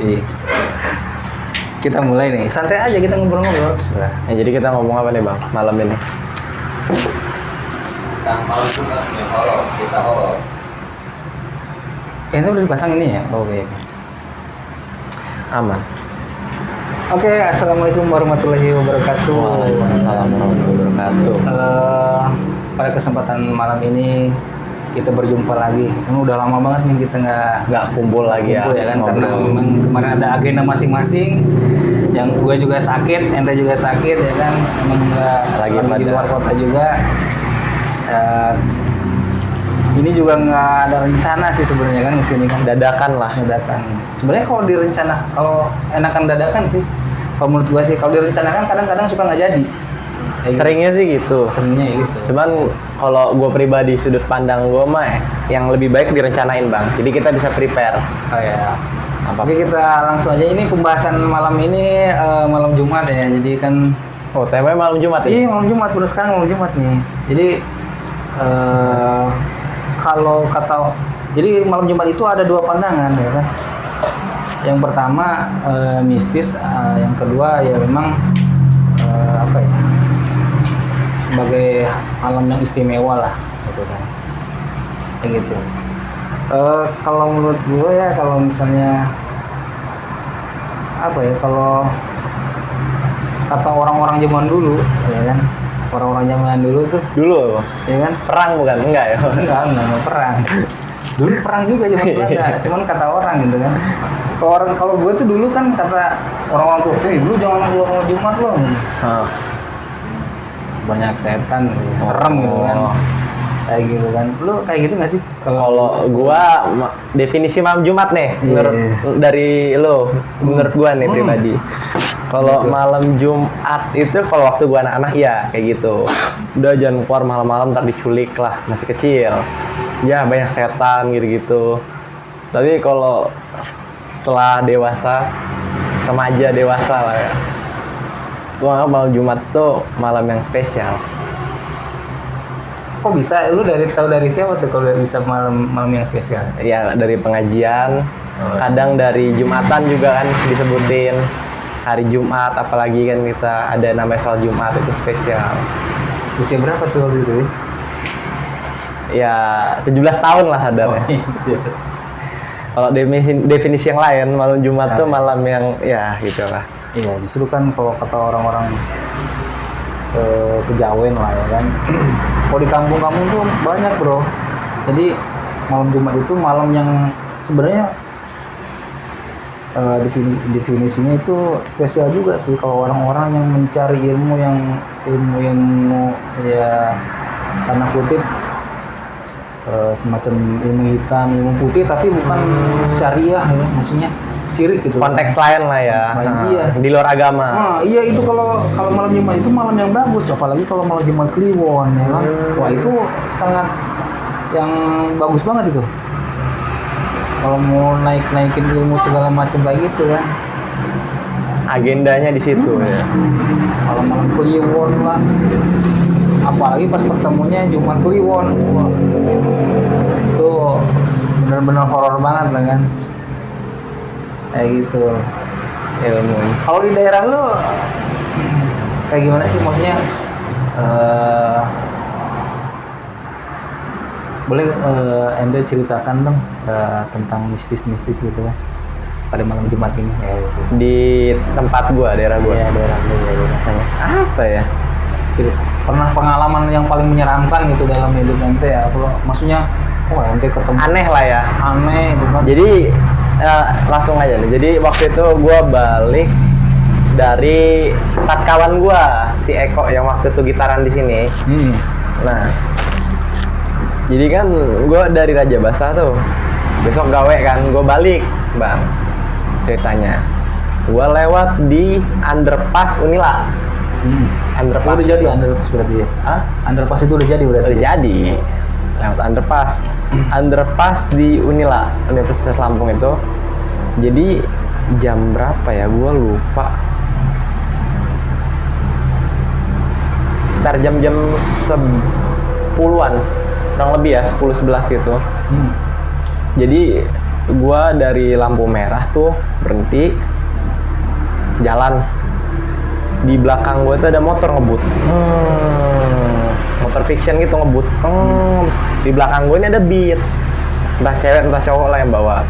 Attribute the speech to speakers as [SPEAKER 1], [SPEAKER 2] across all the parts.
[SPEAKER 1] sih. Kita mulai nih, santai aja kita ngobrol-ngobrol.
[SPEAKER 2] Ya, jadi kita ngomong apa nih bang malam ini?
[SPEAKER 3] Tentang malam Jumat nih, horor, kita horor.
[SPEAKER 1] Ini udah dipasang ini ya? Oke.
[SPEAKER 2] Aman.
[SPEAKER 1] Oke, assalamualaikum warahmatullahi wabarakatuh.
[SPEAKER 2] Waalaikumsalam warahmatullahi wabarakatuh.
[SPEAKER 1] Pada kesempatan malam ini kita berjumpa lagi. Kan udah lama banget nih kita
[SPEAKER 2] nggak kumpul lagi
[SPEAKER 1] kumpul, ya kan? Karena memang kemarin ada agenda masing-masing. Yang gue juga sakit, ente juga sakit ya kan. Emang nggak
[SPEAKER 2] Lagi
[SPEAKER 1] di luar kota juga. Ini juga nggak ada rencana sih sebenarnya kan kesini kan.
[SPEAKER 2] Dadakan lah.
[SPEAKER 1] Dadakan. Sebenarnya kalau direncana, kalau enakan dadakan sih. Kalau menurut gua sih, kalau direncanakan kadang-kadang suka nggak jadi.
[SPEAKER 2] Seringnya sih gitu.
[SPEAKER 1] Seringnya gitu.
[SPEAKER 2] Cuman kalau gue pribadi sudut pandang gue mah yang lebih baik direncanain bang. Jadi kita bisa prepare.
[SPEAKER 1] Oh ya.
[SPEAKER 2] Apa?
[SPEAKER 1] Oke, kita langsung aja. Ini pembahasan malam ini malam Jumat ya. Jadi kan.
[SPEAKER 2] Oh temanya malam Jumat ya?
[SPEAKER 1] Iya malam Jumat. Bener sekarang malam Jumat nih. Jadi kalau kata, jadi malam Jumat itu ada dua pandangan ya kan. Yang pertama mistis, yang kedua ya memang apa ya, sebagai alam yang istimewa lah gitu kan, kayak gitu. Kalau menurut gue ya, kalau misalnya apa ya, kalau kata orang-orang zaman dulu ya kan, orang-orang zaman dulu tuh
[SPEAKER 2] Dulu
[SPEAKER 1] ya kan,
[SPEAKER 2] perang bukan? Enggak ya?
[SPEAKER 1] enggak perang. Dulu perang juga zaman Belanda, cuman kata orang gitu kan. Kalau gue tuh dulu kan kata orang-orang tuh, dulu jangan keluar Jumat loh. Banyak setan, serem gitu kan. Kayak gitu kan. Lu kayak gitu nggak sih?
[SPEAKER 2] Kalau gua definisi malam Jumat nih, menurut dari lo, menurut gua nih pribadi. Kalau malam Jumat itu kalau waktu gua anak-anak ya kayak gitu. Udah jangan keluar malam-malam ntar diculik lah, masih kecil. Ya banyak setan gitu-gitu. Tapi kalau setelah dewasa, remaja dewasa lah ya, gua anggap malam Jumat itu malam yang spesial.
[SPEAKER 1] Kok bisa? Lu tahu dari siapa tuh kalau bisa malam yang spesial?
[SPEAKER 2] Ya dari pengajian, kadang dari Jumatan juga kan disebutin hari Jumat, apalagi kan kita ada namanya sholat Jumat itu spesial.
[SPEAKER 1] Usia berapa tuh waktu itu?
[SPEAKER 2] Ya 17 tahun lah sadarnya. Kalau definisi yang lain, malam Jumat tuh malam yang ya gitu lah.
[SPEAKER 1] Iya, justru kan kalau kata orang-orang kejawen lah ya kan. Kalau di kampung-kampung tuh banyak bro. Jadi malam Jumat itu malam yang sebenarnya definisinya itu spesial juga sih kalau orang-orang yang mencari ilmu ya tanda kutip semacam ilmu hitam, ilmu putih tapi bukan syariah ya, maksudnya syirik gitu.
[SPEAKER 2] Konteks lain lah ya.
[SPEAKER 1] Iya.
[SPEAKER 2] Di luar agama.
[SPEAKER 1] Nah, iya itu kalau malam Jumat itu malam yang bagus, apalagi kalau malam Jumat Kliwon ya kan. Wah, itu sangat yang bagus banget itu. Kalau mau naikin ilmu segala macam kayak gitu kan.
[SPEAKER 2] Agendanya di situ ya.
[SPEAKER 1] Kalau malam Kliwon lah. Apalagi pas pertemuannya Jumat Kliwon. Wah, itu benar-benar horor banget lah kan. Kayak gitu ilmu. Kalau di daerah lo kayak gimana sih, maksudnya boleh ente ceritakan dong tentang mistis-mistis gitu kan pada malam Jumat ini ya, gitu.
[SPEAKER 2] Di tempat gua, daerah gua.
[SPEAKER 1] Ya, daerah gua ya, rasanya
[SPEAKER 2] Apa ya?
[SPEAKER 1] Pernah pengalaman yang paling menyeramkan gitu dalam hidup ente ya? Kalau maksudnya ente ketemu
[SPEAKER 2] Aneh lah ya.
[SPEAKER 1] aneh gitu kan.
[SPEAKER 2] Jadi langsung aja nih. Jadi waktu itu gue balik dari empat kawan gue, si Eko yang waktu itu gitaran di sini. Nah, jadi kan gue dari Raja Basah tuh, besok gawe kan, gue balik bang. Ceritanya, gue lewat di underpass Unila. Underpass
[SPEAKER 1] udah jadi underpass berarti ya? Underpass itu udah jadi berarti?
[SPEAKER 2] Udah jadi. Lewat underpass di Unila, Universitas Lampung itu. Jadi jam berapa ya, gue lupa. Sekitar jam-jam 10-an kurang lebih ya, 10-11 gitu. Jadi gua dari lampu merah tuh berhenti jalan. Di belakang gua tuh ada motor ngebut. Motor fiction gitu ngebut. Di belakang gua ini ada Beat. Entah cewek entah cowok lah yang bawa.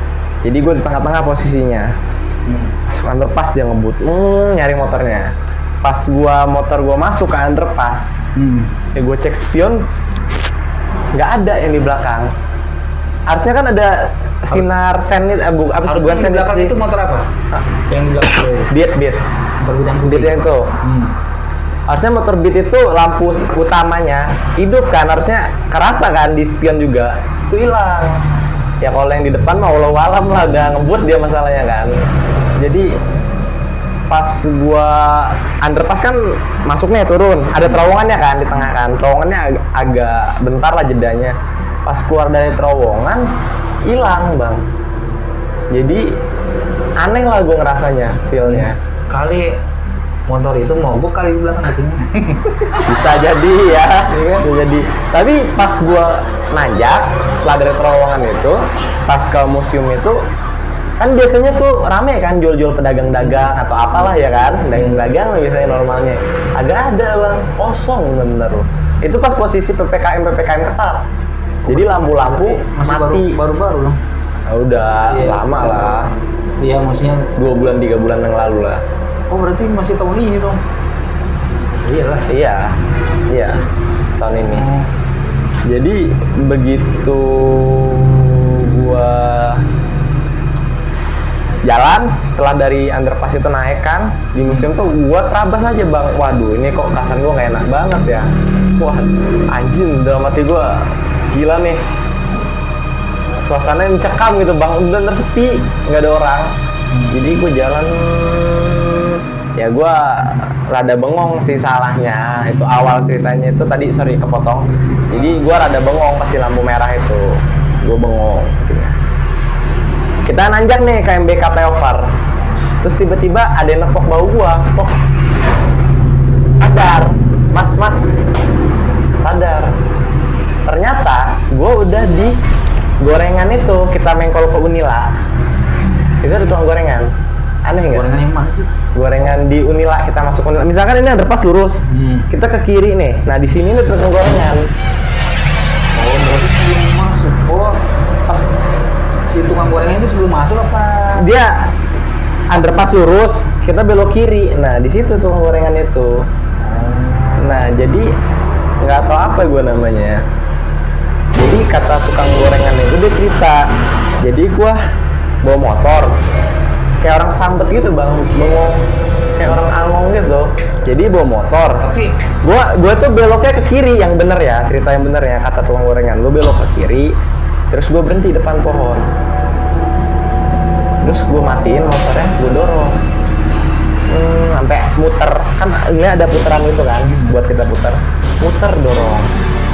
[SPEAKER 2] Jadi gua di tengah-tengah posisinya. Masuk underpass dia ngebut. Nyari motornya. Pas motor gua masuk ke underpass. Ya gua cek spion, nggak ada yang di belakang. Harusnya kan ada sinar sen itu, bukan sen
[SPEAKER 1] di belakang
[SPEAKER 2] sih.
[SPEAKER 1] itu motor apa?
[SPEAKER 2] Hah?
[SPEAKER 1] Yang di belakang itu.
[SPEAKER 2] Beat.
[SPEAKER 1] Motor bidang
[SPEAKER 2] Beat yang itu. Harusnya motor Beat itu lampu utamanya hidup kan, harusnya kerasa kan di spion juga. Itu hilang. Ya kalau yang di depan mah walau alam lah, udah ngebut dia masalahnya kan. Jadi pas gua underpass kan masuknya turun, ada terowongannya kan di tengah kan. Terowongannya agak bentar lah jedanya. Pas keluar dari terowongan hilang, Bang. Jadi aneh lah gua ngerasanya, feel-nya.
[SPEAKER 1] Kali motor itu mogok kali di belakang katanya.
[SPEAKER 2] Bisa jadi ya, bisa jadi. Tapi pas gua nanjak setelah dari terowongan itu, pas ke museum itu, kan biasanya tuh rame kan jual-jual pedagang-dagang atau apalah ya kan, dagang-dagang biasanya normalnya. Agak ada, Bang, kosong bener. Itu pas posisi ppkm ketat. Jadi lampu-lampu
[SPEAKER 1] masih
[SPEAKER 2] mati.
[SPEAKER 1] baru-baru loh.
[SPEAKER 2] Udah
[SPEAKER 1] Iya,
[SPEAKER 2] lama lah,
[SPEAKER 1] Iya, maksudnya
[SPEAKER 2] 2 bulan 3 bulan yang lalu lah.
[SPEAKER 1] oh berarti masih tahun ini dong. Iyalah.
[SPEAKER 2] Iya, tahun ini. Jadi begitu gua jalan setelah dari underpass itu naik kan di museum tuh gua terabas aja, Bang. Waduh, ini kok perasaan gua nggak enak banget ya. Wah, anjing, dalam hati gua gila nih. Suasananya mencekam gitu, Bang. Udah sepi, nggak ada orang. Jadi gua jalan, ya gua rada bengong sih salahnya. Itu awal ceritanya itu tadi, sorry kepotong. Jadi gua rada bengong pas di lampu merah itu. Gua bengong. Kita nanjak nih ke MBK Flyover. Terus tiba-tiba ada yang nepok bau gua. Oh, sadar, mas, sadar. Ternyata gua udah di gorengan itu, kita mengkol ke Unila. Itu ada tukang gorengan. Aneh nggak?
[SPEAKER 1] Gorengan yang mana sih?
[SPEAKER 2] Gorengan di Unila, kita masuk Unila. Misalkan ini underpass lurus, kita ke kiri nih. Nah di sini nih tukang gorengan.
[SPEAKER 1] Oh, berarti sebelum masuk. Oh, pas si tukang gorengan itu sebelum masuk apa?
[SPEAKER 2] Dia underpass lurus, kita belok kiri. Nah di situ tukang gorengan itu. Nah jadi nggak tahu apa gue namanya. Jadi kata tukang gorengan itu dia cerita. Jadi gue bawa motor, kayak orang sambet gitu, Bang, bengong, kayak orang angong gitu. Jadi bawa motor.
[SPEAKER 1] Tapi
[SPEAKER 2] Gua tuh beloknya ke kiri, yang bener ya, cerita yang bener ya, kata tukang gorengan. Lu belok ke kiri, terus gua berhenti depan pohon. Terus gua matiin motornya, gua dorong. Sampai muter, kan ini ada putaran itu kan, buat kita putar. Muter dorong.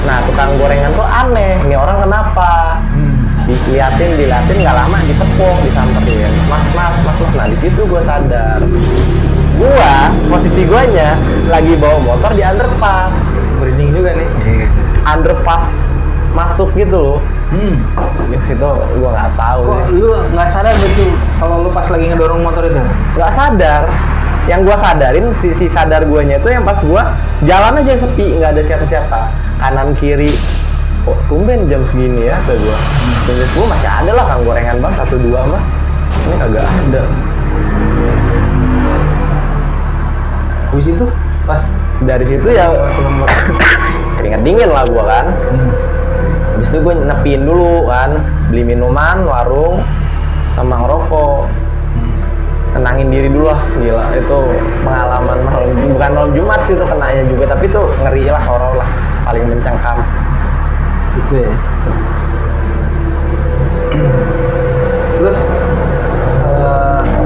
[SPEAKER 2] Nah, tukang gorengan tuh aneh, ini orang kenapa? Diliatin, nggak lama ditepuk, disamperin. Mas. Nah, di situ gue sadar. Posisi guanya lagi bawa motor di underpass.
[SPEAKER 1] merinding juga nih.
[SPEAKER 2] Underpass masuk gitu loh. Itu gue nggak tahu.
[SPEAKER 1] Kok lu nggak sadar betul kalau lu pas lagi ngedorong motor itu?
[SPEAKER 2] Nggak sadar. Yang gue sadarin, si sadar guanya itu yang pas gue jalan aja yang sepi, nggak ada siapa-siapa. Kanan kiri. Oh, tumben jam segini ya, kata gua. Terus gua masih ada lah kang gorengan, Bang, 1-2 mah. Ini kagak ada.
[SPEAKER 1] Habis itu pas
[SPEAKER 2] Dari situ ya keringat dingin lah gua kan. Habis itu gua nepiin dulu kan, beli minuman, warung, sama ngerokok. Tenangin diri dulu lah, gila. Itu pengalaman bukan malam Jumat sih itu kenanya juga, tapi itu ngeri lah, horor lah, paling mencengkam.
[SPEAKER 1] gitu ya. Terus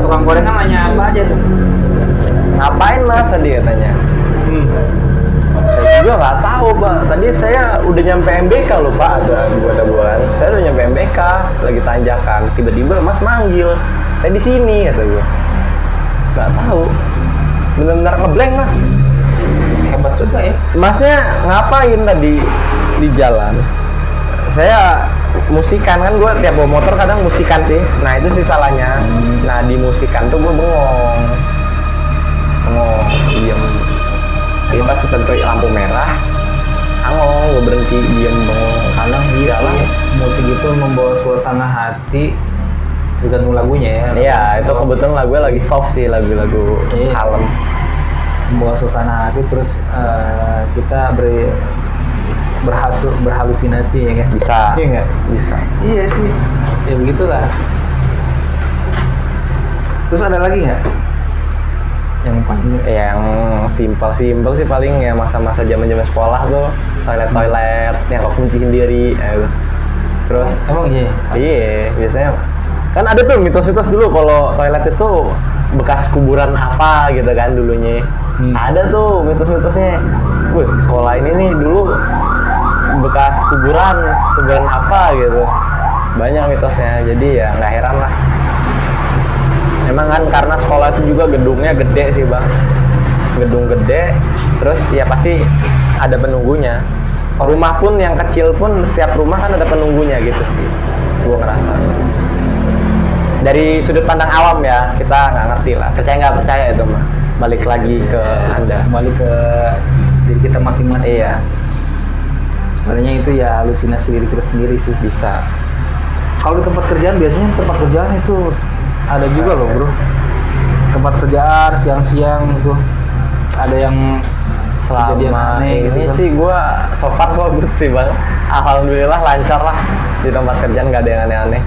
[SPEAKER 1] tukang gorengan nanya apa aja tuh?
[SPEAKER 2] Ngapain Mas tadi katanya? Saya juga nggak tahu, Pak. Tadi saya udah nyampe MBK loh, Pak. Ada buat. Saya udah nyampe MBK, lagi tanjakan. Tiba-tiba Mas manggil. Saya di sini, kata gue. Nggak tahu. Benar-benar ngeblank lah.
[SPEAKER 1] Hebat juga ya.
[SPEAKER 2] Masnya ngapain tadi di jalan? Saya musikan kan, gue tiap bawa motor kadang musikan sih. Nah itu sih salahnya. Nah di musikan tuh gue bengong, diem. Jadi pas sampai lampu merah, gue berhenti diem bengong.
[SPEAKER 1] Karena
[SPEAKER 2] Jalan.
[SPEAKER 1] musik itu membawa suasana hati tergantung lagunya ya.
[SPEAKER 2] Iya, itu kebetulan lagunya lagi soft sih, lagu-lagu
[SPEAKER 1] Iya.
[SPEAKER 2] kalem.
[SPEAKER 1] Membawa suasana hati, terus kita berhalusinasi ya kan?
[SPEAKER 2] Bisa.
[SPEAKER 1] Iya nggak?
[SPEAKER 2] Bisa.
[SPEAKER 1] Iya sih, ya begitulah. Terus ada lagi nggak yang paling
[SPEAKER 2] Yang simpel sih paling ya masa-masa zaman-zaman sekolah tuh, toilet yang kau kunci sendiri. Terus
[SPEAKER 1] emang iya?
[SPEAKER 2] iya, biasanya kan ada tuh mitos-mitos dulu kalau toilet itu bekas kuburan apa gitu kan dulunya. Ada tuh mitos-mitosnya. Wih, sekolah ini nih dulu bekas kuburan apa gitu. Banyak mitosnya, jadi ya nggak heran lah. Emang kan karena sekolah itu juga gedungnya gede sih bang, gedung gede, terus ya pasti ada penunggunya. Rumah pun yang kecil pun setiap rumah kan ada penunggunya gitu sih, gua ngerasa. Dari sudut pandang awam ya, kita nggak ngerti lah, percaya nggak percaya itu mah, balik lagi ke anda.
[SPEAKER 1] Kembali ke diri kita masing-masing.
[SPEAKER 2] Iya,
[SPEAKER 1] Sebenarnya itu ya halusinasi diri kita sendiri sih.
[SPEAKER 2] bisa.
[SPEAKER 1] Kalau di tempat kerjaan, biasanya tempat kerjaan itu ada juga loh bro. Tempat kerjaan siang-siang itu ada yang kejadian
[SPEAKER 2] Selama
[SPEAKER 1] aneh
[SPEAKER 2] ini
[SPEAKER 1] gitu kan.
[SPEAKER 2] sih gua so far so good sih bang, alhamdulillah lancar lah di tempat kerjaan, nggak ada yang aneh-aneh,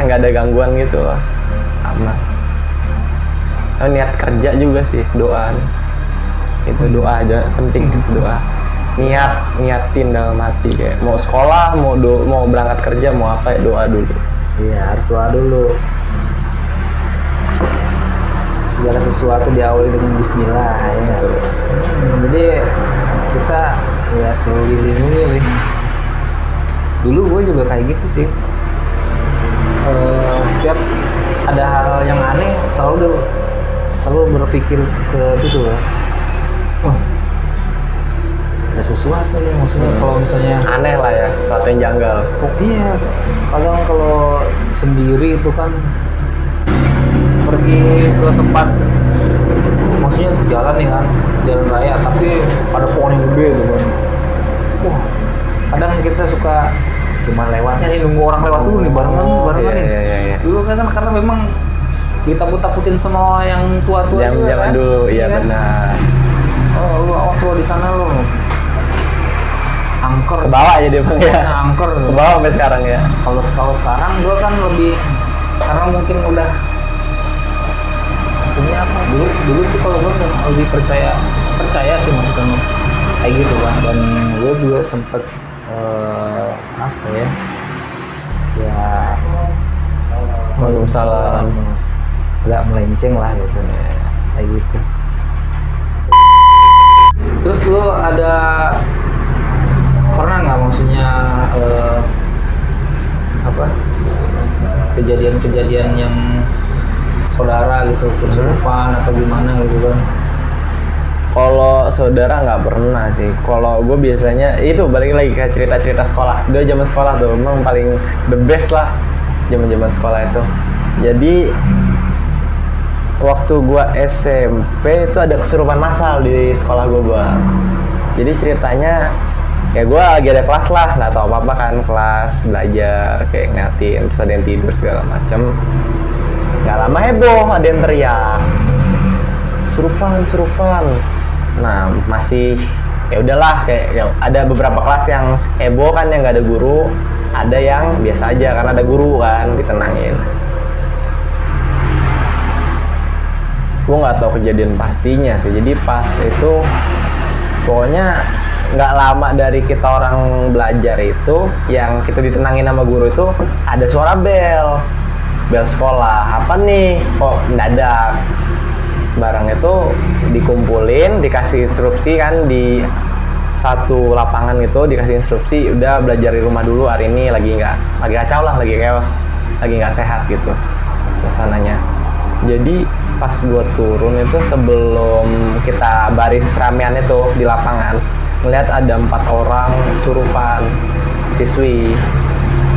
[SPEAKER 2] nggak ada gangguan gitu loh, aman. Niat kerja juga sih, doa itu, doa aja penting, doa. Niatin dalam hati, kayak mau sekolah, mau berangkat kerja, mau apa ya, doa dulu.
[SPEAKER 1] Iya, harus doa dulu. Segala sesuatu diawali dengan bismillah ya.
[SPEAKER 2] Gitu.
[SPEAKER 1] Jadi kita ya selalu dilindungi nih. Dulu gue juga kayak gitu sih. Setiap ada hal yang aneh selalu berpikir ke situ ya. Wah, ada sesuatu nih, maksudnya kalau misalnya
[SPEAKER 2] Aneh lah ya, sesuatu yang janggal.
[SPEAKER 1] iya, kadang kalau sendiri itu kan pergi ke tempat, maksudnya jalan nih kan, jalan raya, tapi ada pohon yang gede gitu kan. Wah, kadang kita suka cuma lewatnya nih, nunggu orang lewat dulu nih, barengan
[SPEAKER 2] iya,
[SPEAKER 1] nih.
[SPEAKER 2] iya.
[SPEAKER 1] Dulu kan karena memang ditakut-takutin sama yang tua-tua juga
[SPEAKER 2] Zaman
[SPEAKER 1] kan.
[SPEAKER 2] dulu, iya
[SPEAKER 1] kan?
[SPEAKER 2] benar.
[SPEAKER 1] Oh, lu awas lu di sana lu. Angker.
[SPEAKER 2] Ke bawah aja dia bang ya.
[SPEAKER 1] Angker.
[SPEAKER 2] Ke bawah sampai sekarang ya.
[SPEAKER 1] Kalau sekarang gue kan lebih, karena mungkin udah, maksudnya apa, dulu sih kalau gue lebih percaya sih maksudnya kayak gitu kan. Dan gue juga sempet apa ya
[SPEAKER 2] Waalaikumsalam.
[SPEAKER 1] agak melenceng lah gitu kayak gitu. Terus lu ada pernah nggak maksudnya apa kejadian-kejadian yang saudara gitu kesurupan atau gimana gitu kan?
[SPEAKER 2] Kalau saudara nggak pernah sih. Kalau gue biasanya itu balik lagi ke cerita-cerita sekolah. Gue zaman sekolah tuh memang paling the best lah, zaman sekolah itu. Jadi waktu gue SMP itu ada kesurupan massal di sekolah gue bang. Jadi ceritanya ya gue lagi ada kelas lah, nggak tahu apa-apa kan, kelas belajar kayak ngeliatin, terus ada yang tidur segala macem. Nggak lama heboh, ada yang teriak serupan. Nah masih ya udahlah, kayak ya, ada beberapa kelas yang heboh kan, yang nggak ada guru, ada yang biasa aja karena ada guru kan, ditenangin. Gue nggak tahu kejadian pastinya sih. Jadi pas itu pokoknya nggak lama dari kita orang belajar itu, yang kita ditenangin sama guru itu ada suara bel sekolah. Apa nih kok mendadak? Barang itu dikumpulin, dikasih instruksi kan, di satu lapangan itu dikasih instruksi, udah belajar di rumah dulu hari ini, lagi kacau lah, lagi chaos, lagi nggak sehat gitu suasananya. Jadi pas gua turun itu, sebelum kita baris ramean itu di lapangan, ngeliat ada 4 orang kesurupan siswi.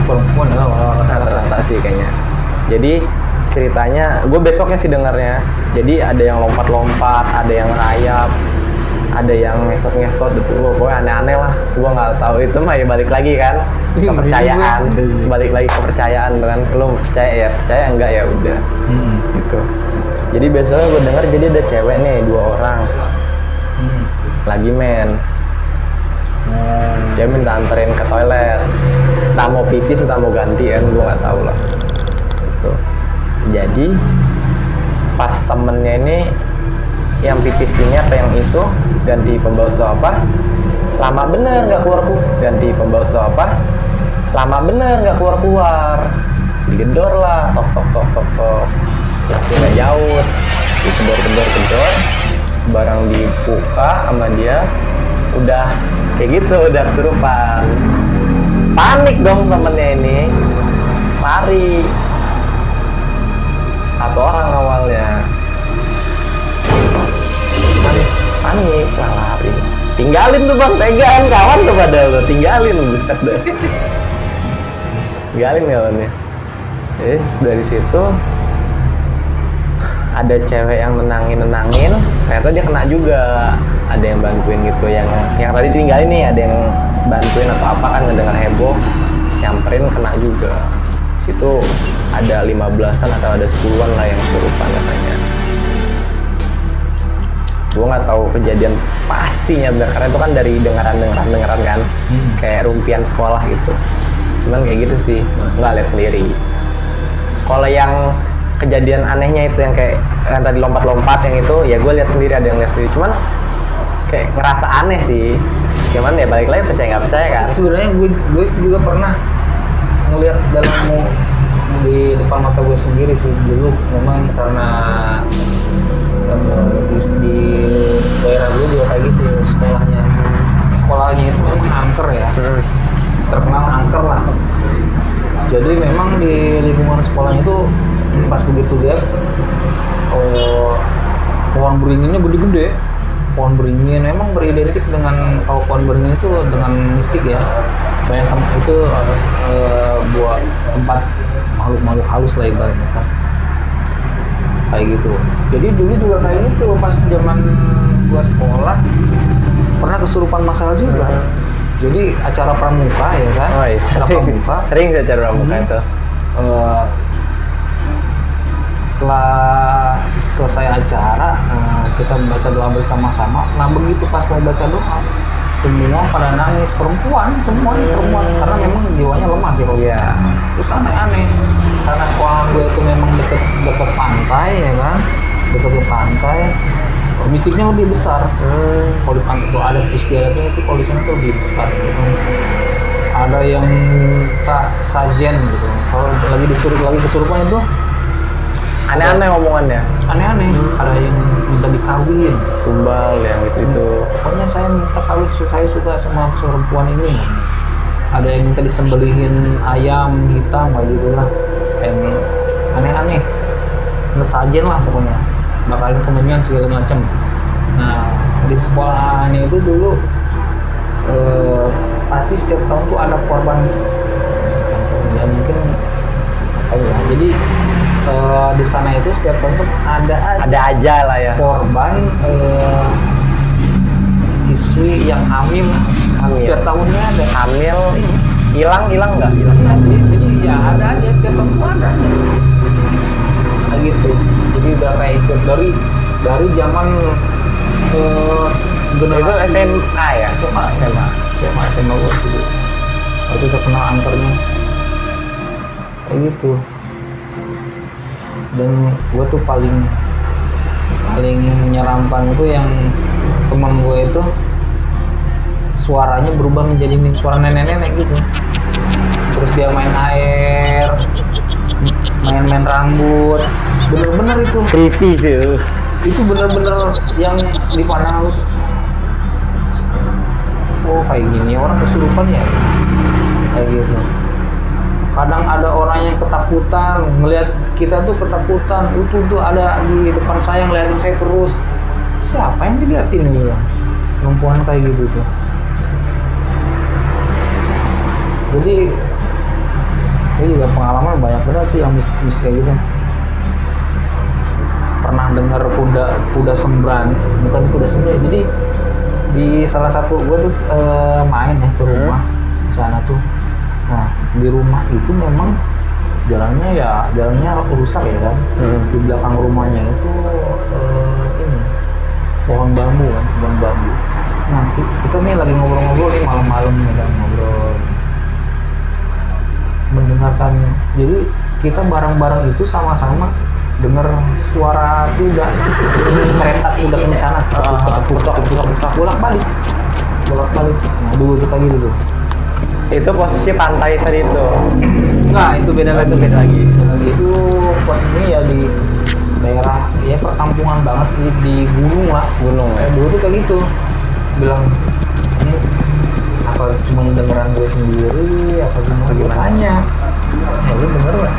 [SPEAKER 1] Perempuan ya
[SPEAKER 2] Rata-rata sih kayaknya. Jadi ceritanya, gue besoknya sih dengarnya. Jadi ada yang lompat-lompat, ada yang rayap, ada yang ngesot-ngesot, pokoknya aneh-aneh lah. Gue nggak tahu, itu mah ya balik lagi kan kepercayaan, balik lagi kepercayaan kan. Lo percaya ya percaya, enggak ya udah. Gitu. Jadi besoknya gue dengar jadi ada cewek nih 2 orang lagi mens. Dia minta anterin ke toilet, entah mau pipis entah mau ganti kan, gue nggak tahu lah. Gitu. Jadi pas temennya ini yang pipis ini apa yang itu ganti pembaut atau apa, lama bener nggak keluar, ganti pembaut atau apa, lama bener nggak keluar, digedor lah, tok, masih nggak jauh, digedor, barang dibuka sama dia, udah kayak gitu, udah kesurupan. Panik dong temennya ini, lari. 1 orang awalnya panik lah, lari, tinggalin tuh bang, tegaan kawan tuh padahal lo tinggalin, buset deh. Tinggalin kawannya. Terus dari situ ada cewek yang nenangin, ternyata dia kena juga. Ada yang bantuin gitu, yang tadi tinggalin nih, ada yang bantuin atau apa kan, ngedengar heboh, nyamperin, kena juga. Situ ada 15-an atau ada 10-an lah yang kesurupan katanya. Gue nggak tahu kejadian pastinya benar, karena itu kan dari dengaran kan, kayak rumpian sekolah gitu. Cuman kayak gitu sih, nggak lihat sendiri. Kalau yang kejadian anehnya itu yang kayak yang tadi lompat-lompat yang itu, ya gue lihat sendiri, ada yang lihat sendiri. Cuman kayak ngerasa aneh sih. Cuman ya balik lagi percaya nggak percaya kan.
[SPEAKER 1] Sebenarnya gue juga pernah ngelihat dalam di depan mata gue sendiri sih dulu. Memang karena di daerah gue juga kayak gitu, sekolahnya itu memang angker ya, terkenal angker lah. Jadi memang di lingkungan sekolahnya itu pas begitu dia pohon beringinnya gede-gede. Pohon beringin memang beridentik dengan, kalau pohon beringin itu dengan mistik ya. Banyak itu buat tempat makhluk halus lah ibaratnya kan. Kayak gitu. Jadi dulu juga kayak gitu, pas zaman gua sekolah pernah kesurupan masal juga. Jadi acara pramuka ya kan.
[SPEAKER 2] Oh, iya.
[SPEAKER 1] Acara pramuka.
[SPEAKER 2] Sering acara pramuka itu.
[SPEAKER 1] Setelah selesai acara, kita baca doa bersama-sama. Nah begitu pas mau baca doa, semua pada nangis, semuanya perempuan, karena memang jiwanya lemah sih.
[SPEAKER 2] Iya.
[SPEAKER 1] Terus aneh-aneh, karena sekolah gue itu memang deket pantai ya kan, deket ke pantai, mistiknya lebih besar. Kalau di pantai itu ada istiadatnya itu, kalau di sana tuh lebih besar gitu. Ada yang tak sajen gitu, kalau lagi kesurupan itu
[SPEAKER 2] Aneh-aneh omongannya.
[SPEAKER 1] Aneh-aneh. Ada yang minta dikawin.
[SPEAKER 2] Tumbal yang itu.
[SPEAKER 1] Pokoknya saya minta kawin, saya suka sama perempuan ini. Ada yang minta disembelihin ayam hitam kayak gitulah. Kayak aneh-aneh. Ngesajen lah pokoknya. Bakalin kemenyan segala macam. Nah, di sekolahannya itu dulu pasti setiap tahun tuh ada korban. Ya mungkin tahu ya. Jadi di sana itu setiap tahun tuh ada
[SPEAKER 2] aja lah ya
[SPEAKER 1] korban siswi yang hamil. Setiap tahunnya ada
[SPEAKER 2] hamil, hilang nggak?
[SPEAKER 1] Jadi ya ada aja, setiap tahun tuh ada kayak gitu. Jadi udah kayak setiap dari zaman
[SPEAKER 2] itu SMA ya?
[SPEAKER 1] SMA gue dulu itu terkenal angkernya kayak gitu. Dan gue tuh paling menyeramkan itu yang teman gue itu suaranya berubah menjadi suara nenek-nenek gitu. Terus dia main air, main rambut, bener-bener itu
[SPEAKER 2] creepy sih.
[SPEAKER 1] Itu bener-bener yang dipandang lu, oh kayak gini orang kesurupan ya, kayak gitu. Kadang ada orang yang ketakutan, ngelihat kita tuh ketakutan, itu tuh ada di depan saya ngeliatin saya terus. Siapa yang diliatin gitu? Perempuan kayak gitu tuh. Jadi ini juga pengalaman banyak benar sih yang mistis kayak gitu. Pernah dengar kuda sembrani, bukan kuda sembrani. Jadi di salah satu gue tuh main ya ke rumah sana tuh. Nah di rumah itu memang jalannya rusak ya kan. Di belakang rumahnya itu ini pohon bambu kan, pohon bambu. Nah kita nih lagi ngobrol-ngobrol nih malam-malam nih kan, ngobrol mendengarkan. Jadi kita bareng-bareng itu sama-sama dengar suara kuda, kereta kuda kencana, bolak-balik. Nah, dulu kita gitu tuh.
[SPEAKER 2] Itu posisi pantai tadi itu.
[SPEAKER 1] Enggak, itu beda lagi. Itu posisinya ya di daerah ya perkampungan banget di gunung lah.
[SPEAKER 2] Gunung ya.
[SPEAKER 1] Dulu tuh kayak gitu. Bilang ini apa cuma dengeran gue sendiri apa gimana? Tanya. Lu denger nggak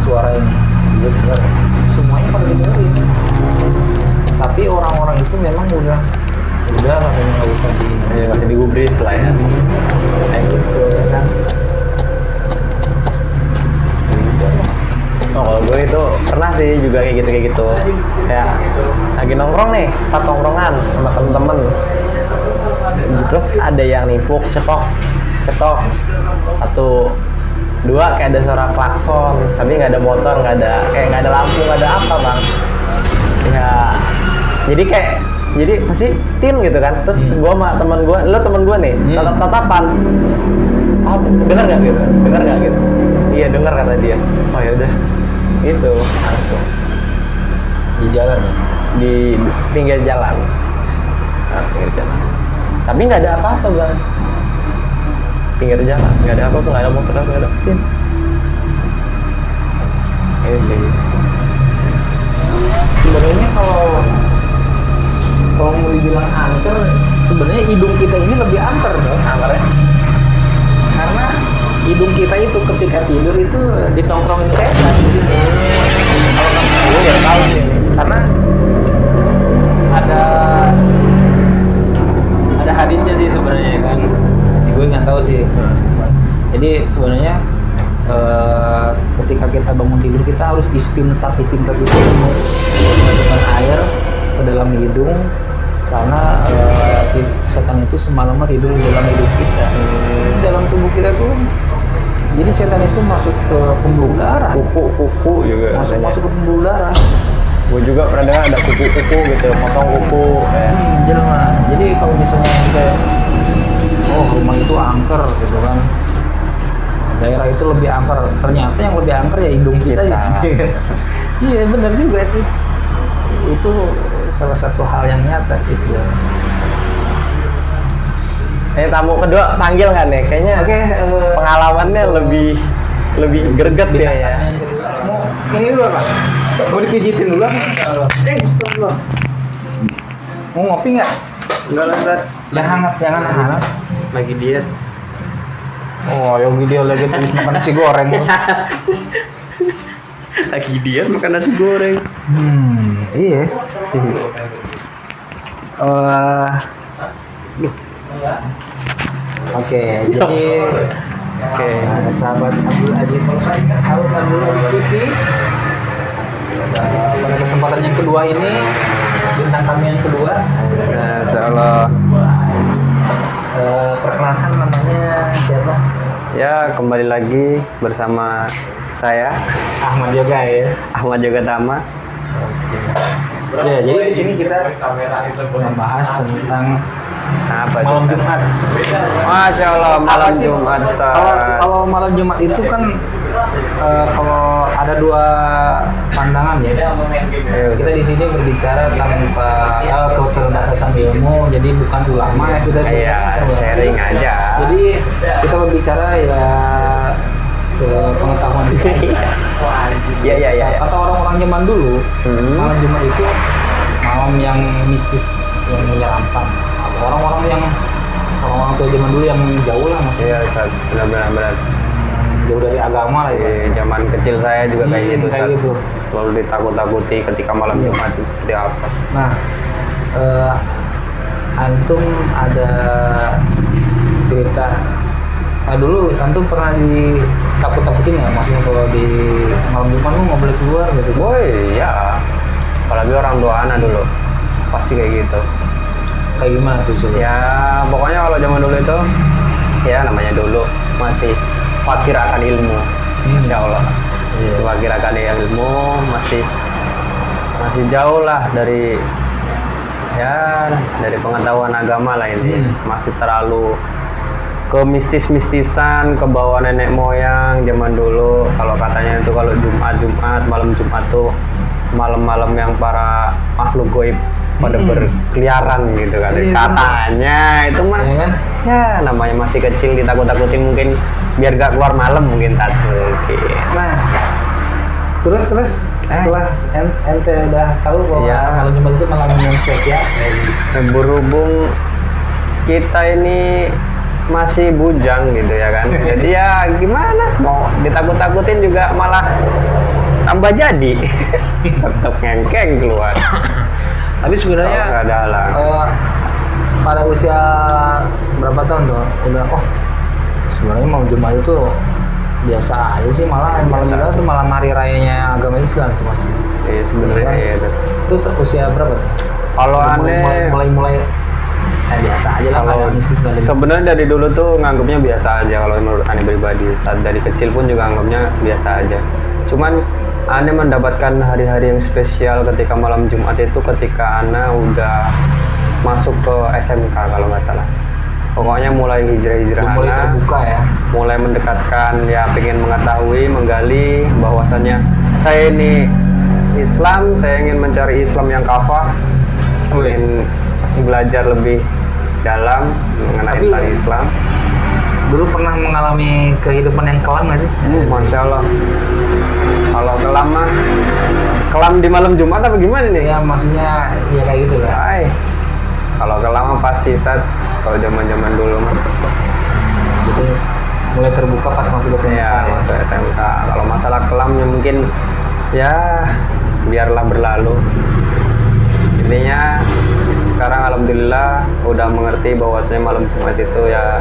[SPEAKER 1] suara ini? Gue denger. Semuanya pada dengerin. Tapi orang-orang itu memang udah katanya nggak usah
[SPEAKER 2] nggak usah digubris lah ya.
[SPEAKER 1] Kayak gitu kan.
[SPEAKER 2] Oh, kalau gue itu pernah sih juga kayak gitu. Kayak lagi nongkrong nih, empat tongkrongan sama temen-temen. Terus ada yang nipuk, cetok. Satu, dua kayak ada suara klakson, tapi nggak ada motor, nggak ada lampu, nggak ada apa bang. Ya, jadi pasti tim gitu kan. Terus gue sama temen gue, temen gue nih, tatapan. Oh, dengar nggak gitu? Iya dengar kata dia. Oh ya udah, itu langsung
[SPEAKER 1] Di jalan ya?
[SPEAKER 2] di pinggir jalan. Tapi nggak ada apa-apa bang. Pinggir jalan, nggak ada apa-apa, nggak ada motor, nggak ada tim. Ini sih.
[SPEAKER 1] Sebenarnya kalau mau dibilang angker, sebenarnya hidung kita ini lebih angker dong.
[SPEAKER 2] Angker ya?
[SPEAKER 1] Karena hidung kita itu ketika tidur itu ditongkrongin setan. Kalau kamu gue nggak tahu sih, karena ada hadisnya sih sebenarnya kan. Gue nggak tahu sih. Jadi sebenarnya ketika kita bangun tidur kita harus istinsat itu memasukkan air ke dalam hidung karena setan itu semalaman tidur di dalam hidung kita. Dalam tubuh kita tuh jadi setan itu masuk ke pembuluh darah.
[SPEAKER 2] Kuku juga.
[SPEAKER 1] Masuk ke pembuluh darah.
[SPEAKER 2] Gue juga pernah dengar ada kuku gitu, potong kuku.
[SPEAKER 1] Jelma. Jadi kalau misalnya kita rumah itu angker gitu kan, daerah itu lebih angker, ternyata yang lebih angker ya hidung kita. Iya benar juga sih, itu salah satu hal yang nyata sih.
[SPEAKER 2] Tamu kedua panggil nggak nih? Kayaknya pengalamannya lebih greget dia ya.
[SPEAKER 1] Mau ini dulu apa? Mau dipijitin dulu apa? Stop dulu. Mau ngopi nggak?
[SPEAKER 2] Enggak lah,
[SPEAKER 1] Jangan hangat.
[SPEAKER 2] lagi diet.
[SPEAKER 1] Oh, Yogi dia lagi tulis makan nasi goreng.
[SPEAKER 2] Lagi diet makan nasi goreng.
[SPEAKER 1] Iya. Oke, jadi sahabat Abdul Aziz TV, pada kesempatan yang kedua ini bintang kami yang kedua.
[SPEAKER 2] Nah, insyaallah.
[SPEAKER 1] Perkenalkan namanya siapa?
[SPEAKER 2] Ya, kembali lagi bersama saya
[SPEAKER 1] Ahmad Yoga ya.
[SPEAKER 2] Ahmad Yoga Tama.
[SPEAKER 1] Ya, jadi di sini kita membahas tentang
[SPEAKER 2] Apa
[SPEAKER 1] malam
[SPEAKER 2] itu?
[SPEAKER 1] Jumat.
[SPEAKER 2] Masya Allah, malam
[SPEAKER 1] Apa sih?
[SPEAKER 2] Jumat, Ustaz.
[SPEAKER 1] Kalau malam Jumat itu kan kalau ada dua pandangan ya. Kita di sini berbicara tanpa keterbatasan ilmu, jadi bukan ulama ya kita.
[SPEAKER 2] Kayak sharing aja.
[SPEAKER 1] Jadi kita berbicara ya sepengetahuan kita.
[SPEAKER 2] Iya.
[SPEAKER 1] Kata orang-orang zaman dulu, malam Jumat itu malam yang mistis, yang menyeramkan. Orang-orang tua zaman dulu yang jauh lah maksudnya.
[SPEAKER 2] Iya, Ustaz. Benar.
[SPEAKER 1] Jauh dari agama lah ya.
[SPEAKER 2] Zaman kecil saya juga kayak gitu,
[SPEAKER 1] kayak
[SPEAKER 2] Ustaz.
[SPEAKER 1] gitu.
[SPEAKER 2] Selalu ditakut-takuti ketika malam Jumat itu seperti apa.
[SPEAKER 1] Nah, antum ada cerita Nah, dulu antum pernah ditakut-takutin nggak? Maksudnya kalau di malam Jumat lu nggak boleh keluar gitu?
[SPEAKER 2] Boy, ya. Apalagi orang tua anak dulu. Pasti kayak gitu.
[SPEAKER 1] Kayak gimana tuh coba?
[SPEAKER 2] Ya, pokoknya kalau zaman dulu itu ya namanya dulu masih fakir akan ilmu. Insya Allah. Masih fakir akan ilmu, masih jauh lah dari pengetahuan agama lah ini. Masih terlalu ke mistis-mistisan, ke bawah nenek moyang zaman dulu. Kalau katanya itu kalau Jumat, malam Jumat tuh malam-malam yang para makhluk goib pada berkeliaran gitu kan. Katanya itu mah
[SPEAKER 1] Ya kan?
[SPEAKER 2] ya namanya masih kecil ditakut-takutin mungkin biar gak keluar malam mungkin takut.
[SPEAKER 1] Nah, terus setelah ente udah tahu bahwa
[SPEAKER 2] Iya.
[SPEAKER 1] malam Jumat itu malam yang spesial,
[SPEAKER 2] Berhubung kita ini masih bujang gitu ya kan. Jadi ya gimana mau ditakut-takutin juga malah tambah jadi. Tetap ngengkeng keluar.
[SPEAKER 1] tapi sebenarnya
[SPEAKER 2] Nggak ada halang.
[SPEAKER 1] pada usia berapa tahun tuh udah sebenarnya malam Jumat itu biasa aja sih, malah malam
[SPEAKER 2] Biasa.
[SPEAKER 1] Jumat itu malam hari rayanya agama Islam cuma
[SPEAKER 2] Iya sebenarnya iya itu.
[SPEAKER 1] itu usia berapa tuh?
[SPEAKER 2] Kalau aneh
[SPEAKER 1] mulai biasa aja lah, nggak ada mistis, nggak ada mistis.
[SPEAKER 2] sebenarnya dari dulu tuh nganggapnya biasa aja kalau menurut aneh pribadi. Dari kecil pun juga anggapnya biasa aja. Cuman aneh mendapatkan hari-hari yang spesial ketika malam Jumat itu ketika aneh udah masuk ke SMK kalau nggak salah. Pokoknya mulai hijrah-hijrah
[SPEAKER 1] mulai
[SPEAKER 2] anak,
[SPEAKER 1] terbuka ya.
[SPEAKER 2] mulai mendekatkan ya pengen mengetahui, menggali bahwasannya saya ini Islam, saya ingin mencari Islam yang kafah, ingin belajar lebih dalam mengenai
[SPEAKER 1] Tapi-
[SPEAKER 2] tentang Islam.
[SPEAKER 1] Dulu pernah mengalami kehidupan yang kelam nggak sih?
[SPEAKER 2] Masya Allah. Kalau kelam mah, kelam di malam Jumat apa gimana nih?
[SPEAKER 1] Ya maksudnya ya kayak gitu lah.
[SPEAKER 2] Hai. Kalau kelam mah pasti Ustaz. Kalau zaman-zaman dulu mah.
[SPEAKER 1] Jadi mulai terbuka pas masuk ke SMK.
[SPEAKER 2] Ya, masuk SMK. Kalau masalah kelamnya mungkin ya biarlah berlalu. Intinya sekarang alhamdulillah udah mengerti bahwasanya malam Jumat itu ya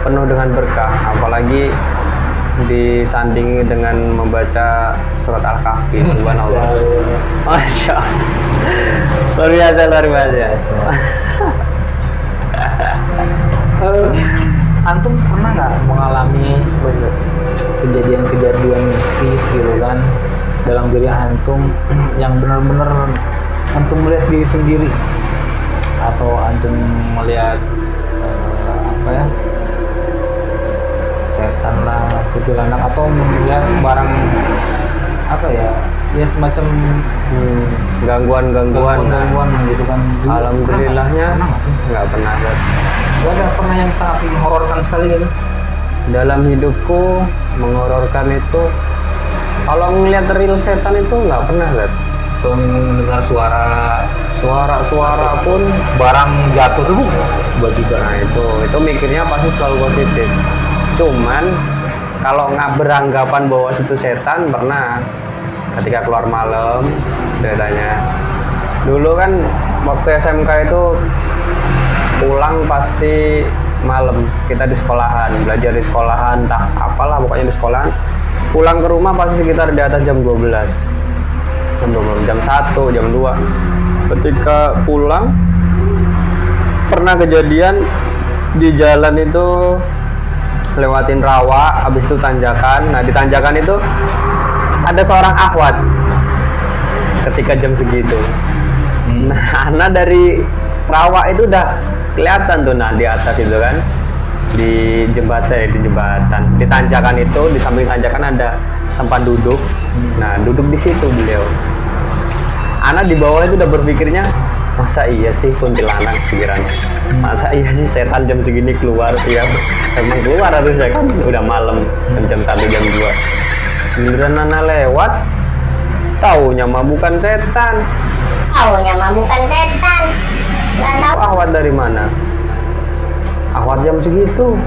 [SPEAKER 2] penuh dengan berkah, apalagi disandingi dengan membaca surat Al-Kahfi. Subhanallah. Masya Allah. Luar biasa.
[SPEAKER 1] Antum pernah nggak mengalami kejadian-kejadian mistis gitu kan dalam diri antum yang benar-benar antum melihat diri sendiri atau antum melihat apa ya, setan lah, kuntilanak, atau melihat barang apa ya, ya semacam
[SPEAKER 2] Gangguan-gangguan.
[SPEAKER 1] gangguan gitu kan?
[SPEAKER 2] Alhamdulillahnya
[SPEAKER 1] Pernah nggak?
[SPEAKER 2] nggak pernah. Zat.
[SPEAKER 1] Gak ada pernah yang sangat menghororkan sekali gitu?
[SPEAKER 2] Dalam hidupku menghororkan itu kalau ngelihat real setan itu nggak pernah. Zat.
[SPEAKER 1] Atau mendengar
[SPEAKER 2] Suara-suara pun
[SPEAKER 1] barang jatuh tuh tiba-tiba.
[SPEAKER 2] nah itu mikirnya pasti selalu positif. Cuman kalau nggak beranggapan bahwa itu setan pernah ketika keluar malam ceritanya. Dulu kan waktu SMK itu pulang pasti malam, kita di sekolahan, belajar di sekolahan, entah apalah pokoknya di sekolahan. Pulang ke rumah pasti sekitar di atas jam 12. Jam 1, jam 2. Ketika pulang pernah kejadian di jalan itu lewatin rawa, habis itu tanjakan. Nah, di tanjakan itu ada seorang akhwat ketika jam segitu. Nah, anak dari rawa itu udah kelihatan tuh, nah di atas itu kan di jembatan, di tanjakan itu, di samping tanjakan ada tempat duduk. Nah, duduk di situ beliau. Anak di bawah itu udah berpikirnya, masa iya sih kuntilanak pikirannya, masa iya sih setan jam segini keluar. Ya emang keluar harusnya kan, udah malam, jam 1, jam 2. Giliran anak lewat, taunya mah bukan setan.
[SPEAKER 4] Taunya mah bukan setan. Nggak tahu.
[SPEAKER 2] Ahwat dari mana? Ahwat jam segitu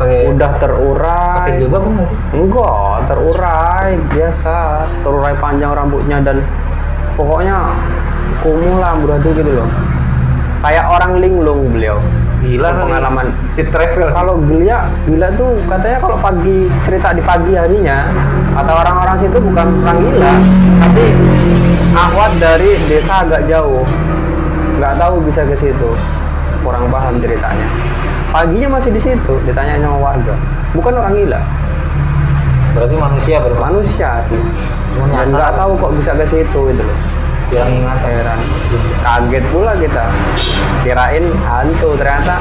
[SPEAKER 2] udah terurai.
[SPEAKER 1] Pakai jilbab enggak sih?
[SPEAKER 2] Enggak, terurai biasa, terurai panjang rambutnya dan pokoknya kumuh lah amburadul gitu loh. Kayak orang linglung beliau.
[SPEAKER 1] Gila kali.
[SPEAKER 2] pengalaman stres. Kalau gila tuh katanya kalau pagi cerita di pagi harinya kata orang-orang situ bukan orang gila, tapi akhwat dari desa agak jauh, nggak tahu bisa ke situ, kurang paham ceritanya. Paginya masih di situ, ditanya sama warga, bukan orang gila,
[SPEAKER 1] Berarti manusia
[SPEAKER 2] manusia sih.
[SPEAKER 1] Cuma
[SPEAKER 2] Dan
[SPEAKER 1] nyasar.
[SPEAKER 2] nggak tahu kok bisa ke situ gitu loh.
[SPEAKER 1] Yang ingat
[SPEAKER 2] Heran, kaget pula kita, kirain hantu, ternyata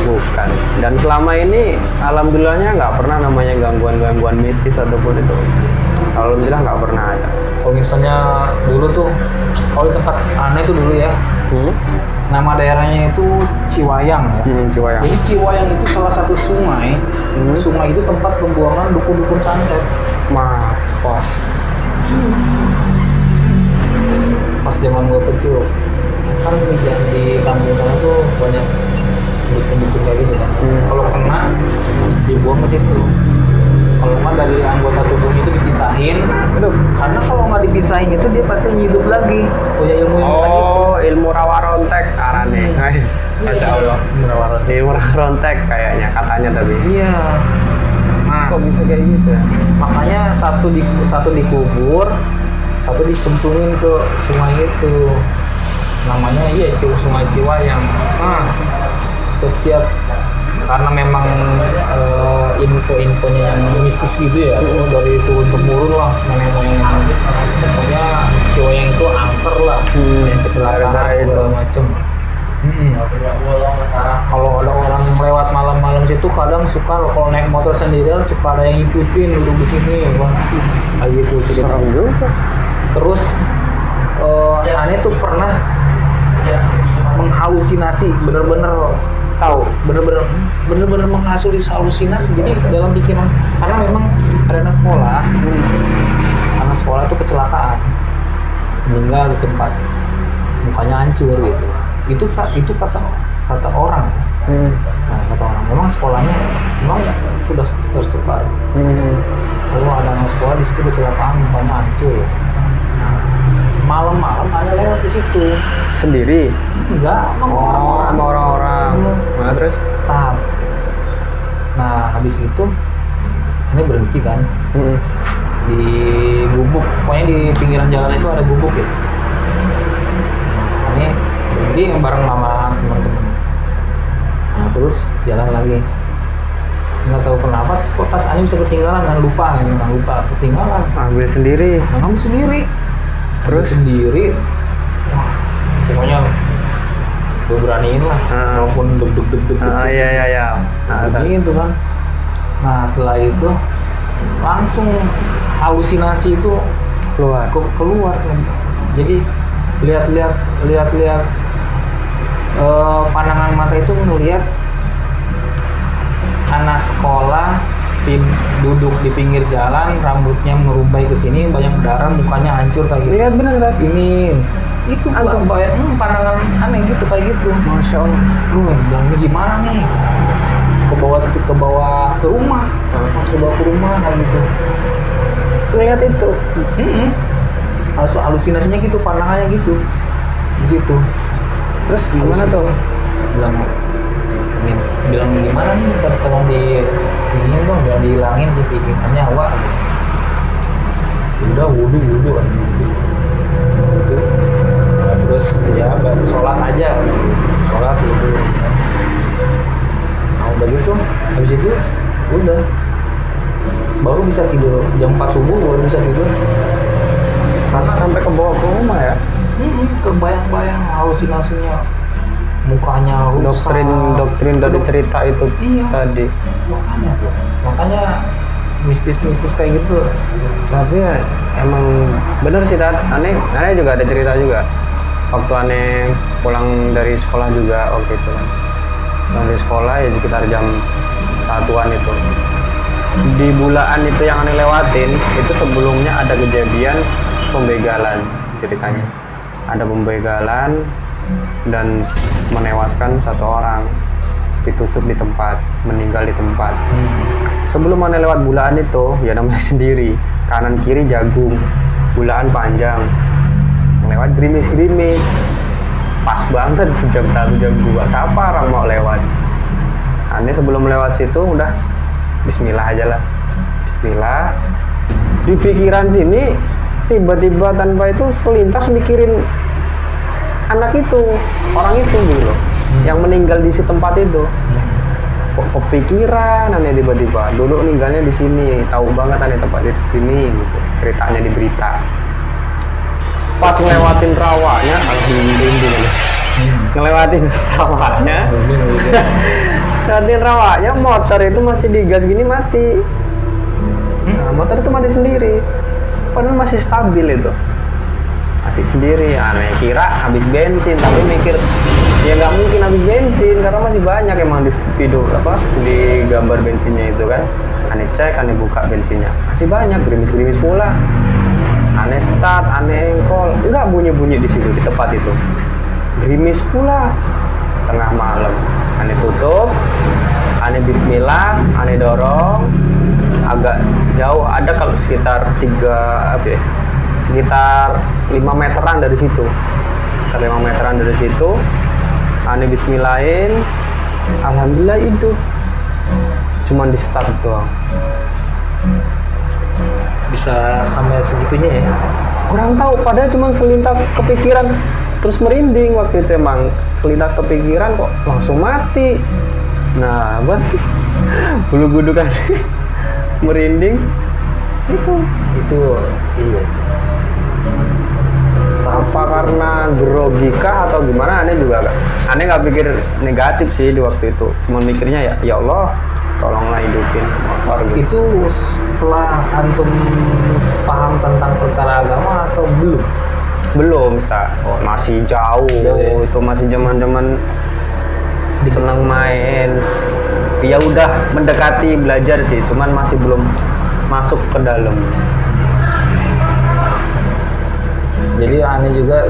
[SPEAKER 2] bukan. Dan selama ini alhamdulillahnya nggak pernah namanya gangguan-gangguan mistis ataupun itu, alhamdulillah nggak pernah ada.
[SPEAKER 1] kalau misalnya dulu tuh, kalau di tempat aneh tuh dulu ya, nama daerahnya itu Ciwayang ya.
[SPEAKER 2] Ciwayang.
[SPEAKER 1] Jadi Ciwayang itu salah satu sungai. Sungai itu tempat pembuangan dukun-dukun santet.
[SPEAKER 2] Pas.
[SPEAKER 1] Pas zaman gue kecil, kan di kampung sana tuh banyak dukun-dukun kayak gitu kan. Kalau kena, dibuang ke situ. Kalau nggak dari anggota tubuhnya itu dipisahin. Karena kalau nggak dipisahin itu dia pasti hidup lagi. Punya ilmu lagi.
[SPEAKER 2] Oh, ilmu rawa rontek arane, guys. Masya Allah. Ilmu rawa rontek kayaknya katanya tapi.
[SPEAKER 1] Iya. Nah,
[SPEAKER 2] Kok bisa kayak gitu ya?
[SPEAKER 1] makanya satu dikubur, satu dicemplungin ke sungai itu. Namanya Sungai Ciwayang. Nah, setiap karena memang info-infonya yang mistis gitu ya, dari turun temurun lah nenek moyang. Pokoknya Ciwayang itu angker lah, yang kecelakaan
[SPEAKER 2] Gara-gara itu.
[SPEAKER 1] segala macem. Kalau ada orang yang lewat malam-malam situ kadang suka kalau naik motor sendirian suka ada yang ngikutin duduk di sini kan. Kayak gitu cerita.
[SPEAKER 2] Serem juga.
[SPEAKER 1] Terus aneh tuh pernah menghalusinasi, bener-bener menghalusinasi. Jadi dalam pikiran, karena memang ada anak sekolah itu kecelakaan, meninggal di tempat, mukanya hancur gitu. Itu kata orang. Nah, kata orang memang sekolahnya memang sudah tersebar. Kalau ada anak sekolah di situ kecelakaan, mukanya hancur. Nah, malam-malam ada lewat di situ.
[SPEAKER 2] Sendiri.
[SPEAKER 1] Enggak,
[SPEAKER 2] Sama orang-orang. Nah, terus?
[SPEAKER 1] Nah, habis itu ini berhenti kan di gubuk, pokoknya di pinggiran jalan itu ada gubuk ya. Nah, ini berhenti bareng sama teman-teman. Nah, terus jalan lagi. Nggak tahu kenapa kok tas Ani bisa ketinggalan, nggak lupa ketinggalan.
[SPEAKER 2] Ambil sendiri.
[SPEAKER 1] Nah, kamu sendiri.
[SPEAKER 2] Terus?
[SPEAKER 1] Sendiri. Wah, pokoknya gue beraniin lah, walaupun deg-deg.
[SPEAKER 2] Iya.
[SPEAKER 1] Gitu kan. Nah, setelah itu langsung halusinasi itu
[SPEAKER 2] Keluar.
[SPEAKER 1] keluar kan. Jadi lihat pandangan mata itu melihat anak sekolah duduk di pinggir jalan, rambutnya merumbai ke sini, banyak darah, mukanya hancur kayak gitu.
[SPEAKER 2] Lihat bener kan?
[SPEAKER 1] Ini itu pandangan aneh gitu kayak gitu.
[SPEAKER 2] Masya Allah.
[SPEAKER 1] Bilang ini gimana nih? Ke bawah ke rumah, masuk ke bawah ke rumah kayak gitu.
[SPEAKER 2] Lihat itu.
[SPEAKER 1] Halusinasinya gitu, pandangannya gitu, di situ.
[SPEAKER 2] Terus gimana tuh?
[SPEAKER 1] Bilang gimana nih? Tolong dihilangin dong, bilang dihilangin dipikiran nyawa. Udah wudhu kan. Nah, terus ya sholat aja, sholat wudhu. Nah udah gitu, habis itu udah baru bisa tidur jam 4 subuh baru bisa tidur.
[SPEAKER 2] Karena sampai ke bawah ke rumah ya.
[SPEAKER 1] Kebayang-bayang halusinasinya, mukanya rusak.
[SPEAKER 2] Doktrin dari cerita itu tadi.
[SPEAKER 1] Makanya mistis kayak gitu.
[SPEAKER 2] Tapi ya, emang bener sih Tat. Aneh juga ada cerita juga. Waktu aneh pulang dari sekolah juga waktu itu. Pulang dari sekolah ya sekitar jam 1-an itu. Di bulan itu yang aneh lewatin, itu sebelumnya ada kejadian pembegalan ceritanya. Ada pembegalan dan menewaskan satu orang, ditusuk di tempat, meninggal di tempat. Sebelum aneh lewat bulaan itu, ya namanya sendiri, kanan kiri jagung, bulaan panjang, lewat gerimis-gerimis.
[SPEAKER 5] pas banget jam 1 jam 2 siapa orang mau lewat. Aneh sebelum lewat situ udah bismillah aja lah, bismillah. Di pikiran sini tiba-tiba tanpa itu selintas mikirin anak itu, orang itu gitu loh, yang meninggal di si tempat itu. Kok kepikiran aneh tiba-tiba, dulu meninggalnya di sini, tahu banget aneh tempatnya di sini gitu, ceritanya di berita. Pas ngelewatin rawanya, alhamdulillah, ngelewatin rawanya, ngelewatin rawanya, motor itu masih digas gini mati. Nah, motor itu mati sendiri, padahal masih stabil itu, mati sendiri. Aneh kira habis bensin, tapi mikir ya nggak mungkin habis bensin karena masih banyak emang di video di gambar bensinnya itu kan. Aneh cek, aneh buka bensinnya masih banyak, gerimis-gerimis pula. Aneh start, aneh engkol, nggak bunyi-bunyi di situ di tempat itu, gerimis pula. Tengah malam aneh tutup, aneh bismillah, aneh dorong agak jauh, ada kalau sekitar sekitar 5 meteran dari situ. Sekitar 5 meteran dari situ, aneh bismillahin, alhamdulillah hidup. Cuman di start doang.
[SPEAKER 1] Bisa sampai segitunya ya?
[SPEAKER 5] Kurang tahu, padahal cuma selintas kepikiran, terus merinding waktu itu, emang selintas kepikiran kok langsung mati. Nah, buat bulu kuduk kan merinding
[SPEAKER 1] Itu iya sih.
[SPEAKER 5] apa karena grogi kah atau gimana, aneh juga aneh nggak pikir negatif sih di waktu itu, cuma mikirnya ya Allah tolonglah hidupin motor gitu.
[SPEAKER 1] Itu setelah antum paham tentang perkara agama atau belum?
[SPEAKER 5] Belum, Ustaz. Masih jauh
[SPEAKER 1] ya?
[SPEAKER 5] itu, masih zaman-zaman senang main. Ya udah mendekati belajar sih, cuman masih belum masuk ke dalam.
[SPEAKER 1] Jadi aneh juga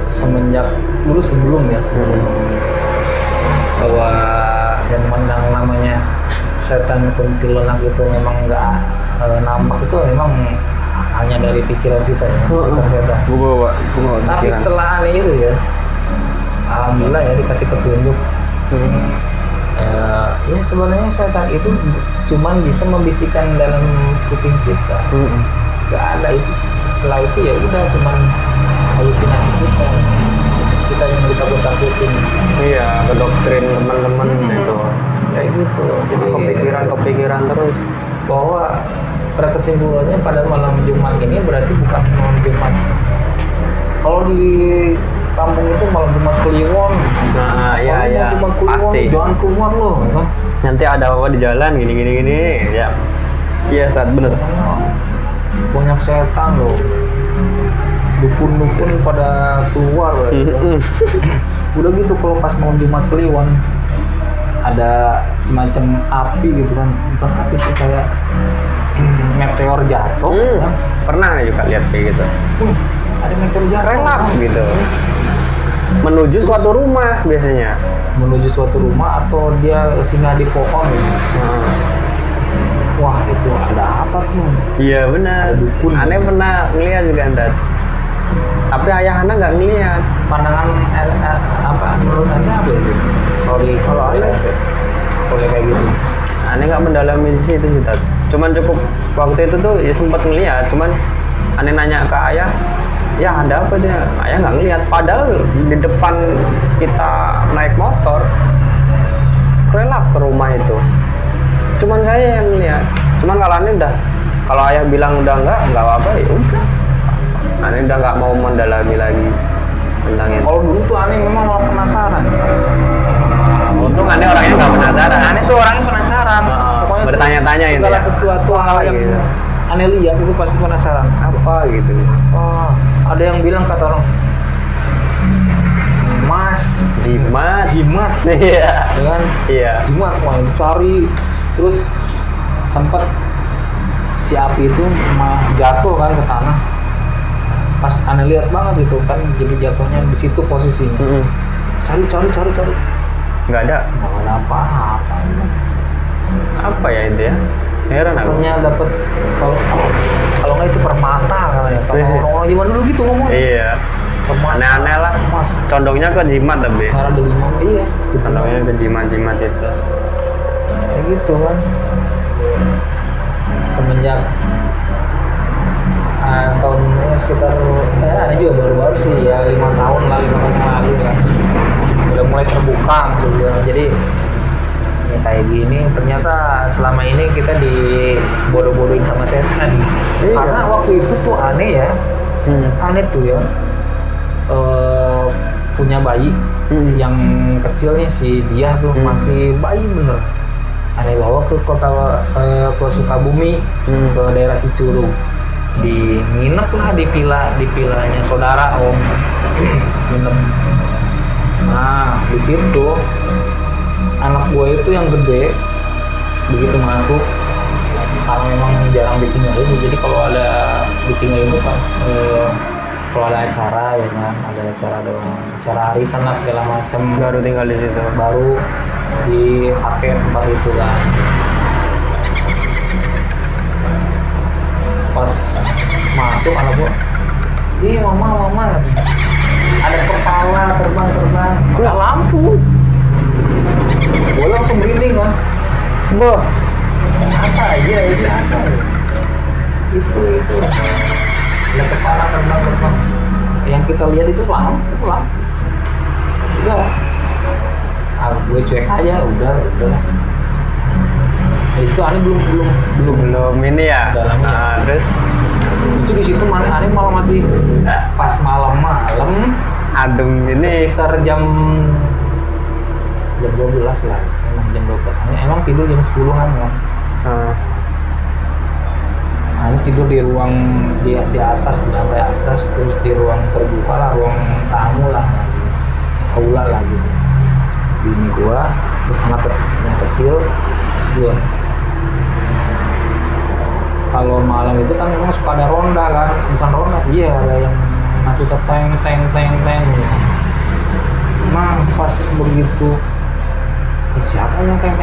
[SPEAKER 1] semenjak dulu sebelum bahwa yang memandang namanya setan kuntilanak itu memang nggak nampak, itu memang hanya dari pikiran kita ya, setan. Tapi setelah aneh itu ya, alhamdulillah ya dikasih petunjuk. Ya sebenarnya setan itu cuman bisa membisikkan dalam kuping kita, nggak ada itu. Setelah itu ya udah cuman halusinasi kita yang ditakut-takutin.
[SPEAKER 5] Iya, ke doktrin teman-teman itu
[SPEAKER 1] Kayak gitu. Jadi
[SPEAKER 5] kepikiran terus.
[SPEAKER 1] bahwa pada kesimpulannya pada malam Jumat ini berarti bukan malam Jumat. Kalau di kampung itu malam Jumat Kliwon.
[SPEAKER 5] Nah, iya
[SPEAKER 1] Jumat Kliwon,
[SPEAKER 5] pasti.
[SPEAKER 1] jangan keluar loh, kan?
[SPEAKER 5] Nanti ada apa di jalan gini ya. Iya, saat bener.
[SPEAKER 1] Banyak setan loh. Dukun-dukun pada keluar gitu. Udah gitu kalau pas malam Jumat Kliwon ada semacam api gitu kan, bukan api sih, kayak meteor jatuh kan?
[SPEAKER 5] Pernah juga lihat kayak gitu,
[SPEAKER 1] Ada meteor jatuh
[SPEAKER 5] relap gitu menuju suatu rumah biasanya,
[SPEAKER 1] menuju suatu rumah atau dia singgah di pohon gitu. Wah itu ada apa tuh?
[SPEAKER 5] Iya benar,
[SPEAKER 1] Ada dukun.
[SPEAKER 5] aneh pernah ngeliat juga entar, tapi ayah anak nggak ngeliat.
[SPEAKER 1] Pandangan apa menurut anda apa itu? Kalau aneh boleh kayak gitu.
[SPEAKER 5] Aneh nggak mendalami di situ sih, Tat. Cuman cukup waktu itu tuh ya sempat ngeliat, cuman aneh nanya ke ayah, ya ada apa dia? Ayah nggak ngeliat, padahal di depan kita naik motor relap ke rumah itu. Cuman saya yang ngeliat. Cuman kalau aneh udah, kalau ayah bilang udah nggak apa-apa ya udah. Aneh udah nggak mau mendalami lagi tentang itu.
[SPEAKER 1] Kalau dulu tuh aneh memang malah penasaran.
[SPEAKER 5] Untung aneh orangnya nggak penasaran.
[SPEAKER 1] Aneh tuh orangnya penasaran. Pokoknya
[SPEAKER 5] bertanya-tanya ini
[SPEAKER 1] segala
[SPEAKER 5] ya.
[SPEAKER 1] sesuatu
[SPEAKER 5] Apa
[SPEAKER 1] hal yang
[SPEAKER 5] gitu.
[SPEAKER 1] aneh lihat itu pasti penasaran.
[SPEAKER 5] Apa gitu?
[SPEAKER 1] Oh, ada yang bilang kata orang, Mas,
[SPEAKER 5] Jimat.
[SPEAKER 1] jimat,
[SPEAKER 5] Iya.
[SPEAKER 1] dengan
[SPEAKER 5] Iya.
[SPEAKER 1] jimat, wah dicari, terus sempat si api itu jatuh kan ke tanah. Pas aneh lihat banget itu kan, jadi jatuhnya di situ posisinya. Cari.
[SPEAKER 5] Nggak ada.
[SPEAKER 1] Nggak ada apa-apa.
[SPEAKER 5] Apa ya itu ya? Heran aku.
[SPEAKER 1] Katanya dapat kalau nggak itu permata katanya. Kalau orang-orang zaman dulu gitu ngomong.
[SPEAKER 5] Iya.
[SPEAKER 1] Permata.
[SPEAKER 5] Aneh-aneh lah.
[SPEAKER 1] Mas,
[SPEAKER 5] condongnya ke jimat tapi.
[SPEAKER 1] Karena ada 5, iya. Gitu.
[SPEAKER 5] Condongnya ke jimat-jimat itu.
[SPEAKER 1] Kayak gitu kan. Semenjak tahun sekitar ada juga baru-baru sih ya 5 tahun lah 5 tahun yang lalu ya udah mulai terbuka maksudnya. Jadi ya kayak gini ternyata selama ini kita dibodoh-bodohin sama setan.
[SPEAKER 5] Iya.
[SPEAKER 1] Karena waktu itu tuh aneh ya, aneh tuh ya. Punya bayi yang kecilnya si dia tuh masih bayi bener. Aneh bawa ke kota ke Sukabumi, ke daerah Cicurug. Nginep lah di vilanya saudara om. Nginep. Nah di situ anak gue itu yang gede begitu masuk karena memang jarang ditinggalin. Jadi kalau ada ditinggalin itu kan kalau ada acara ya kan, ada acara arisan lah segala macam
[SPEAKER 5] Baru tinggal di situ.
[SPEAKER 1] baru dipakai tempat itu kan. Pas masuk anak gua, ih mama ada kepala terbang ada lampu. Gua langsung merinding kan. Boh, apa aja ini apa? Itu ada kepala terbang. Yang kita lihat itu lampu. Udah, gue cuek aja, udah. Di situ Ani belum
[SPEAKER 5] ini ya.
[SPEAKER 1] dalamnya.
[SPEAKER 5] Nah, terus
[SPEAKER 1] Itu di situ Ani malah masih pas malam
[SPEAKER 5] adem ini.
[SPEAKER 1] sekitar jam 12 lah, jam 12. Emang tidur jam 10-an kan. Ani tidur di ruang di atas, di lantai atas, terus di ruang terbuka lah, ruang tamu lah, aula lah gitu. Bini gua, terus anak kecil, terus gua. Kalau malam itu kan memang suka ada ronda kan, bukan ronda, iya ada yang masih ke teng. Nah pas begitu, siapa yang teng?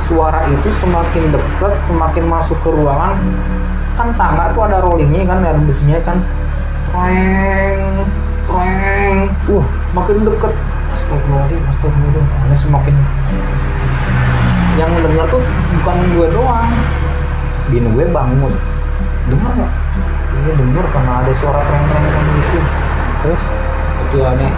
[SPEAKER 1] Suara itu semakin dekat, semakin masuk ke ruangan. Kan tangga tuh ada rollingnya kan, ada besinya kan. Reng. Makin dekat. Astagfirullah. Ini semakin. Yang dengar tuh bukan gue doang. Bini gue bangun. Dengar nggak? Iya dengar karena ada suara treng gitu. Terus itu aneh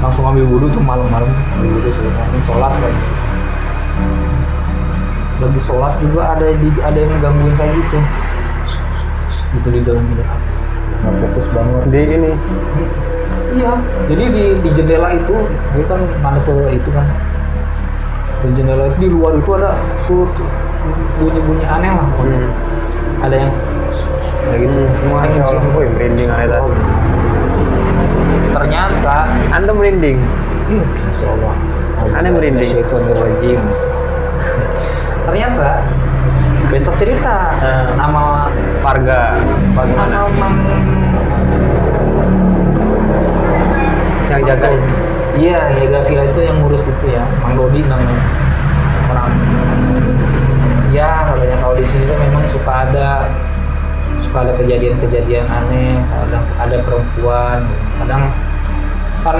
[SPEAKER 1] langsung ambil wudhu tuh malam-malam, ambil wudhu sebelum sholat lagi sholat juga ada yang gangguin kayak gitu di dalam bilik nggak fokus banget
[SPEAKER 5] Di ini.
[SPEAKER 1] iya jadi di jendela itu dia kan mana ke itu kan di jendela itu di luar itu ada bunyi aneh lah ada yang kayak gitu
[SPEAKER 5] Masya Allah, merinding aja.
[SPEAKER 1] ternyata
[SPEAKER 5] Anda merinding.
[SPEAKER 1] Masya Allah.
[SPEAKER 5] Aneh merinding.
[SPEAKER 1] Syaitonirrajim. Ternyata besok cerita sama
[SPEAKER 5] Warga.
[SPEAKER 1] sama Mang
[SPEAKER 5] Yang jaga.
[SPEAKER 1] Iya, jaga villa itu yang ngurus itu ya, Mang Dodi namanya. Orang. Ya, katanya kalau di sini tuh memang suka ada kejadian-kejadian aneh, kadang ada perempuan, kadang kan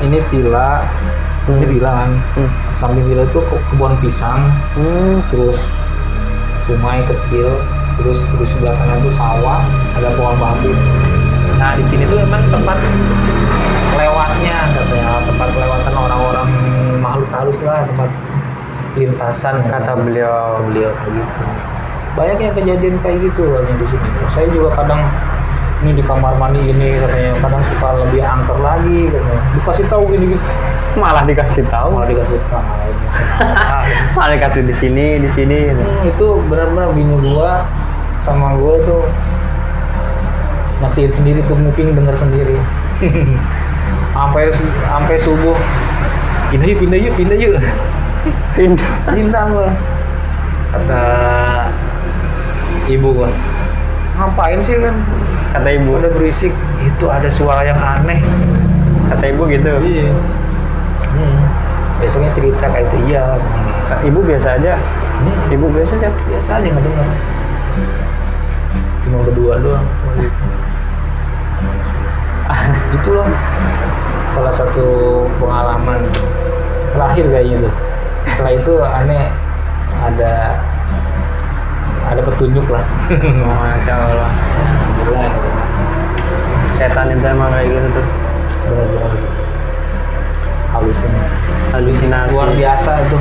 [SPEAKER 1] ini villa kan, samping villa itu kebun pisang, terus sungai kecil, terus di sebelah sana itu sawah, ada pohon bambu. Nah di sini tuh memang tempat lewatnya, katanya tempat kelewatan orang-orang makhluk halus lah, tempat lintasan
[SPEAKER 5] Kata beliau.
[SPEAKER 1] kayak gitu. Banyak yang kejadian kayak gitu banyak di sini. Saya juga kadang ini di kamar mandi ini katanya kadang suka lebih angker lagi katanya. Dikasih tahu gini gitu.
[SPEAKER 5] Malah dikasih tahu.
[SPEAKER 1] Malah dikasih tahu.
[SPEAKER 5] Malah dikasih di sini gitu.
[SPEAKER 1] Itu benar-benar bini gua sama gua tuh nyaksiin sendiri tuh, nguping denger sendiri. Sampai subuh. Pindah yuk. Pindah gua. Kata ibu gua, ngapain sih kan?
[SPEAKER 5] Kata ibu.
[SPEAKER 1] Udah berisik, itu ada suara yang aneh.
[SPEAKER 5] Kata ibu gitu.
[SPEAKER 1] Iya. Besoknya cerita kayak itu, iya.
[SPEAKER 5] Ibu biasa aja. Ibu biasa aja.
[SPEAKER 1] Biasa aja nggak dengar. Cuma berdua doang. Itulah salah satu pengalaman terakhir kayaknya tuh. Setelah itu aneh ada petunjuk lah.
[SPEAKER 5] Masya Allah.
[SPEAKER 1] Alhamdulillah.
[SPEAKER 5] Setan itu emang kayak gitu tuh.
[SPEAKER 1] Benar-benar
[SPEAKER 5] Halusinasi.
[SPEAKER 1] luar biasa itu.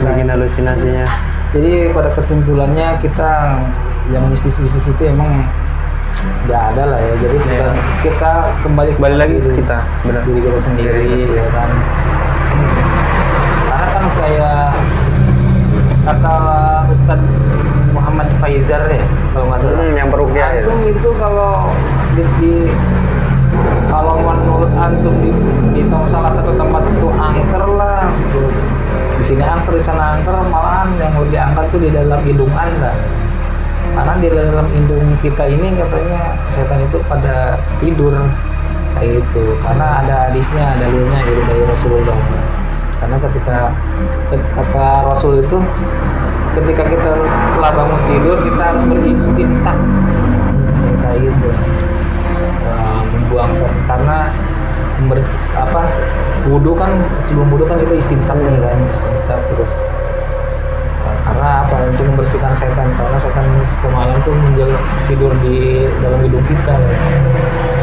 [SPEAKER 5] Bikin halusinasinya.
[SPEAKER 1] Jadi pada kesimpulannya kita yang mistis-mistis itu emang nggak ada lah ya. Jadi kita kembali
[SPEAKER 5] lagi
[SPEAKER 1] diri
[SPEAKER 5] kita, benar.
[SPEAKER 1] diri kita sendiri ya kan. Karena kan kayak kata Ustadz Muhammad Faizar ya kalau nggak salah.
[SPEAKER 5] Yang peruqyah
[SPEAKER 1] Antum itu kalau kalau menurut antum di salah satu tempat itu angker lah, terus di sini angker, di sana angker, malahan yang mau diangkat tuh di dalam hidung Anda. Karena di dalam hidung kita ini katanya setan itu pada tidur kayak gitu. Karena ada hadisnya, ada dalilnya gitu dari Rasulullah. Karena ketika kata Rasul itu, ketika kita setelah bangun tidur kita harus beristinsaq kayak gitu. Membuang setan, karena wudu kan, sebelum wudu kan kita istinsak nih kan, istinsak terus. Karena apa? Untuk membersihkan setan, karena setan semalam tuh tidur di dalam hidung kita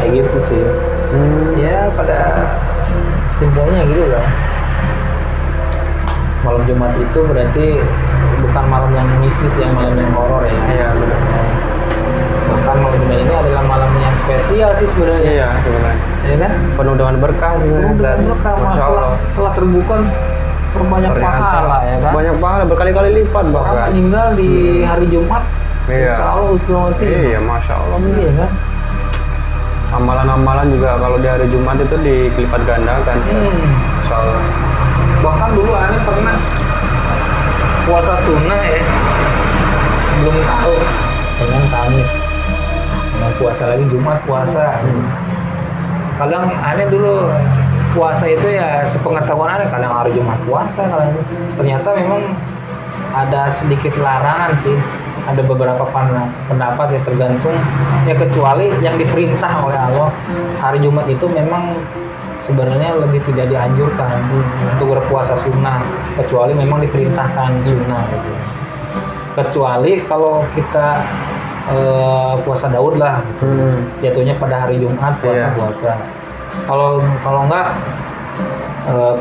[SPEAKER 1] kayak gitu sih. Ya pada kesimpulannya gitu lah. Malam Jumat itu berarti bukan malam yang mistis ya, malam yang horor ya.
[SPEAKER 5] Iya, benar.
[SPEAKER 1] Bahkan malam Jumat ini adalah malam yang spesial sih sebenarnya.
[SPEAKER 5] Iya, sebenarnya.
[SPEAKER 1] Ya kan?
[SPEAKER 5] Penuh dengan berkah sebenarnya.
[SPEAKER 1] Udah berkah,
[SPEAKER 5] Masya Allah.
[SPEAKER 1] setelah terbuka terbanyak pahala ya kan.
[SPEAKER 5] Banyak pahala, berkali-kali lipat
[SPEAKER 1] Orang
[SPEAKER 5] bahkan.
[SPEAKER 1] meninggal di hari Jumat.
[SPEAKER 5] Iya.
[SPEAKER 1] Insya Allah Usnawati.
[SPEAKER 5] Iya, Masya Allah.
[SPEAKER 1] Iya kan?
[SPEAKER 5] Amalan-amalan juga kalau di hari Jumat itu dilipat gandakan. Masya Allah.
[SPEAKER 1] Bahkan dulu aneh pernah puasa sunnah ya, sebelum tahu Senin Kamis, nah, puasa lagi Jumat puasa. Kadang aneh dulu puasa itu ya sepengetahuan aneh, kadang hari Jumat puasa, kadang ternyata memang ada sedikit larangan sih. Ada beberapa pendapat yang tergantung ya, kecuali yang diperintah oleh Allah. Hari Jumat itu memang sebenarnya lebih tidak dianjurkan untuk berpuasa sunnah, kecuali memang diperintahkan sunnah gitu. Kecuali kalau kita puasa Daud lah, jatuhnya pada hari Jumat puasa. Kalau enggak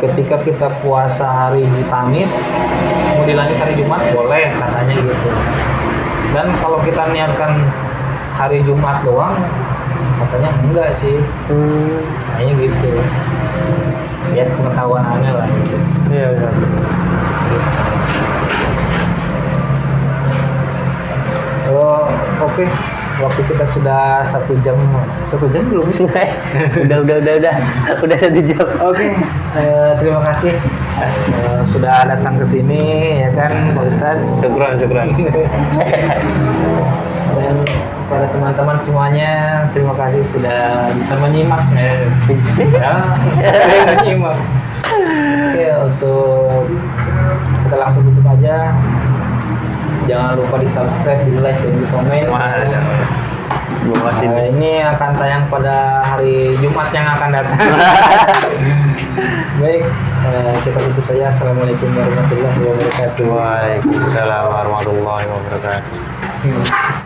[SPEAKER 1] ketika kita puasa hari Kamis mau dilanjut hari Jumat boleh katanya gitu. Dan kalau kita niatkan hari Jumat doang katanya enggak sih. Kayaknya gitu. Ya pengetahuan aneh lah gitu.
[SPEAKER 5] Iya, benar.
[SPEAKER 1] Oh, oke. Waktu kita sudah 1 jam belum sih?
[SPEAKER 2] udah 1 jam.
[SPEAKER 1] Oke, terima kasih sudah datang ke sini ya kan Pak Ustadz.
[SPEAKER 5] Syukran.
[SPEAKER 1] Dan pada teman-teman semuanya terima kasih sudah bisa menyimak menyimak. Oke, untuk kita langsung tutup aja. Jangan lupa di subscribe, di like, dan di komen. Ini akan tayang pada hari Jumat yang akan datang. Baik, kita tutup saja. Assalamualaikum warahmatullahi wabarakatuh.
[SPEAKER 5] Waalaikumsalam warahmatullahi wabarakatuh.